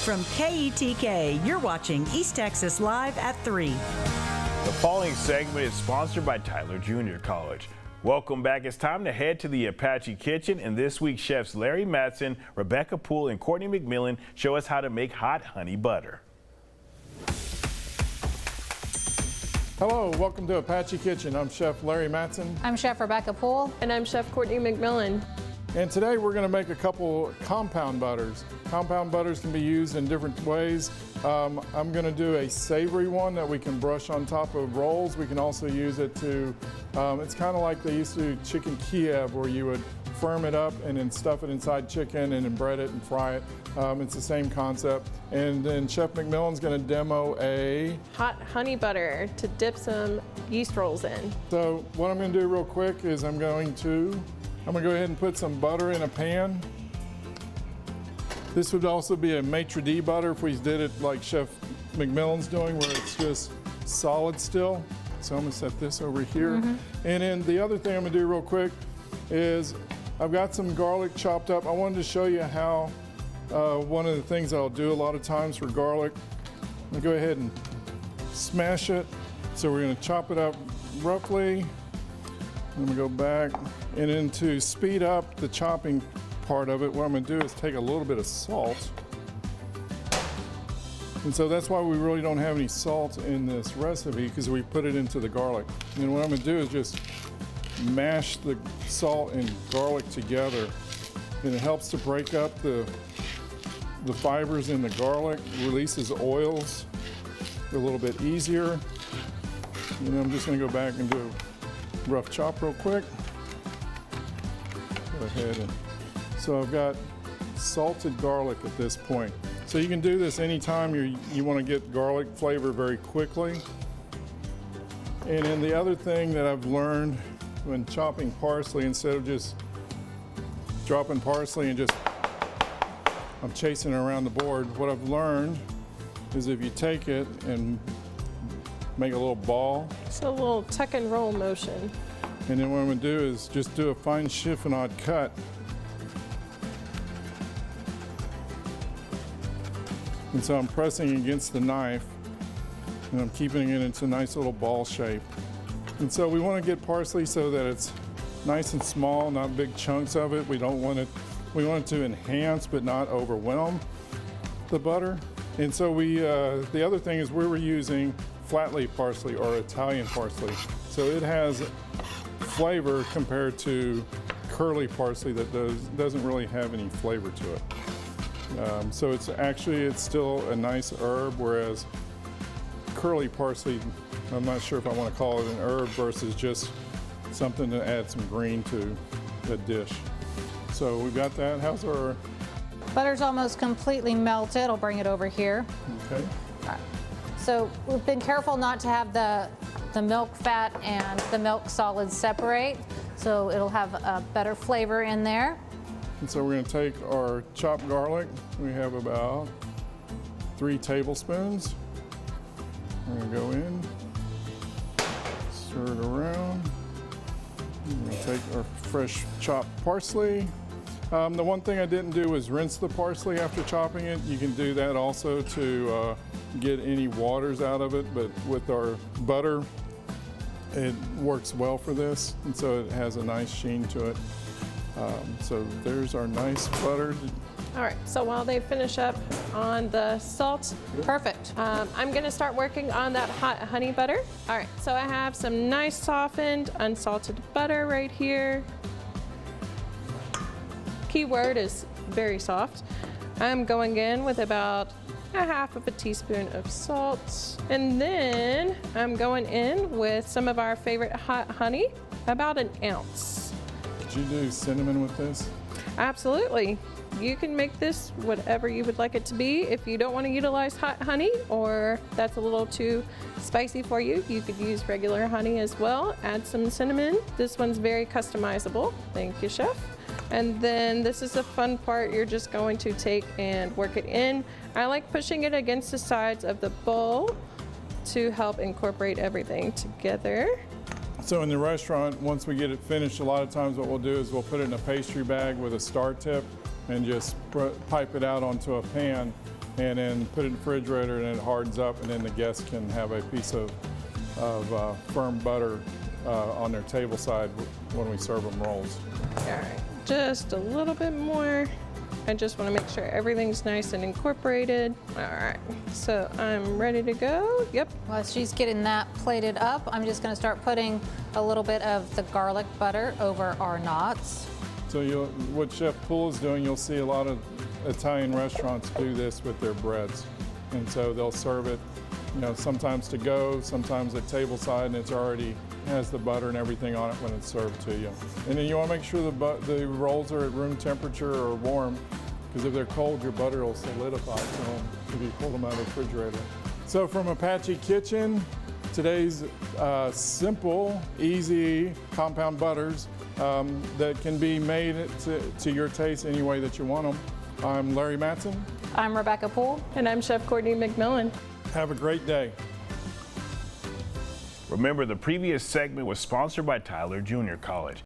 From KETK, you're watching East Texas Live at 3. The following segment is sponsored by Tyler Junior College. Welcome back. It's time to head to the Apache kitchen, and this week chefs Larry Matson, Rebecca Poole, and Courtney McMillan show us how to make hot honey butter. Hello, welcome to Apache Kitchen. I'm Chef Larry Matson. I'm Chef Rebecca Poole. And I'm Chef Courtney McMillan. And today we're going to make a couple compound butters. Compound butters can be used in different ways. I'm going to do a savory one that we can brush on top of rolls. We can also use it to, it's kind of like they used to do chicken Kiev, where you would firm it up and then stuff it inside chicken and then bread it and fry it. It's the same concept. And then Chef McMillan's going to demo a hot honey butter to dip some yeast rolls in. So what I'm going to do real quick is I'm going to go ahead and put some butter in a pan. This would also be a maitre d' butter if we did it like Chef McMillan's doing, where it's just solid still. So I'm gonna set this over here. And then the other thing I'm gonna do real quick is I've got some garlic chopped up. I wanted to show you how one of the things I'll do a lot of times for garlic, I'm gonna go ahead and smash it. So we're gonna chop it up roughly. I'm gonna go back, and then to speed up the chopping part of it, what I'm gonna do is take a little bit of salt. And so that's why we really don't have any salt in this recipe, because we put it into the garlic. And what I'm gonna do is just mash the salt and garlic together. And it helps to break up the fibers in the garlic, releases oils a little bit easier. And I'm just gonna go back and do a rough chop real quick. Go ahead and, so I've got salted garlic at this point. So you can do this anytime you want to get garlic flavor very quickly. And then the other thing that I've learned when chopping parsley, instead of just dropping parsley and just I'm chasing it around the board, what I've learned is if you take it and make a little ball. So a little tuck and roll motion. And then what I'm gonna do is just do a fine chiffonade cut. And so I'm pressing against the knife and I'm keeping it into a nice little ball shape. And so we wanna get parsley so that it's nice and small, not big chunks of it. We want it to enhance but not overwhelm the butter. And so the other thing is we were using flat leaf parsley or Italian parsley. So it has flavor compared to curly parsley that doesn't really have any flavor to it. So it's still a nice herb, whereas curly parsley, I'm not sure if I want to call it an herb versus just something to add some green to the dish. So we've got that. How's our Butter's almost completely melted. I'll bring it over here. Okay. So we've been careful not to have the milk fat and the milk solids separate, so it'll have a better flavor in there. And so we're going to take our chopped garlic. We have about 3 tablespoons. We're going to go in, stir it around. We're going to take our fresh chopped parsley. The one thing I didn't do was rinse the parsley after chopping it. You can do that also to get any waters out of it, but with our butter, it works well for this, and so it has a nice sheen to it. So there's our nice butter. All right, so while they finish up on the salt, Perfect. I'm gonna start working on that hot honey butter. All right, so I have some nice softened, unsalted butter right here. Key word is very soft. I'm going in with about a half of a teaspoon of salt. And then I'm going in with some of our favorite hot honey, about an ounce. Did you do cinnamon with this? Absolutely. You can make this whatever you would like it to be. If you don't want to utilize hot honey, or that's a little too spicy for you, you could use regular honey as well. Add some cinnamon. This one's very customizable. Thank you, Chef. And then this is the fun part. You're just going to take and work it in. I like pushing it against the sides of the bowl to help incorporate everything together. So in the restaurant, once we get it finished, a lot of times what we'll do is we'll put it in a pastry bag with a star tip and just pipe it out onto a pan. and then put it in the refrigerator, and it hardens up, and then the guests can have a piece of firm butter on their table side when we serve them rolls. All right, just a little bit more. I just want to make sure everything's nice and incorporated. All right, so I'm ready to go. Yep. While she's getting that plated up, I'm just going to start putting a little bit of the garlic butter over our knots. So what Chef Poole is doing, you'll see a lot of Italian restaurants do this with their breads. And so they'll serve it, sometimes to go, sometimes at table side, and it's already has the butter and everything on it when it's served to you. And then you want to make sure the rolls are at room temperature or warm, because if they're cold, your butter will solidify to them if you pull them out of the refrigerator. So from Apache Kitchen, today's simple, easy compound butters that can be made to your taste any way that you want them. I'm Larry Mattson. I'm Rebecca Poole. And I'm Chef Courtney McMillan. Have a great day. Remember, the previous segment was sponsored by Tyler Junior College.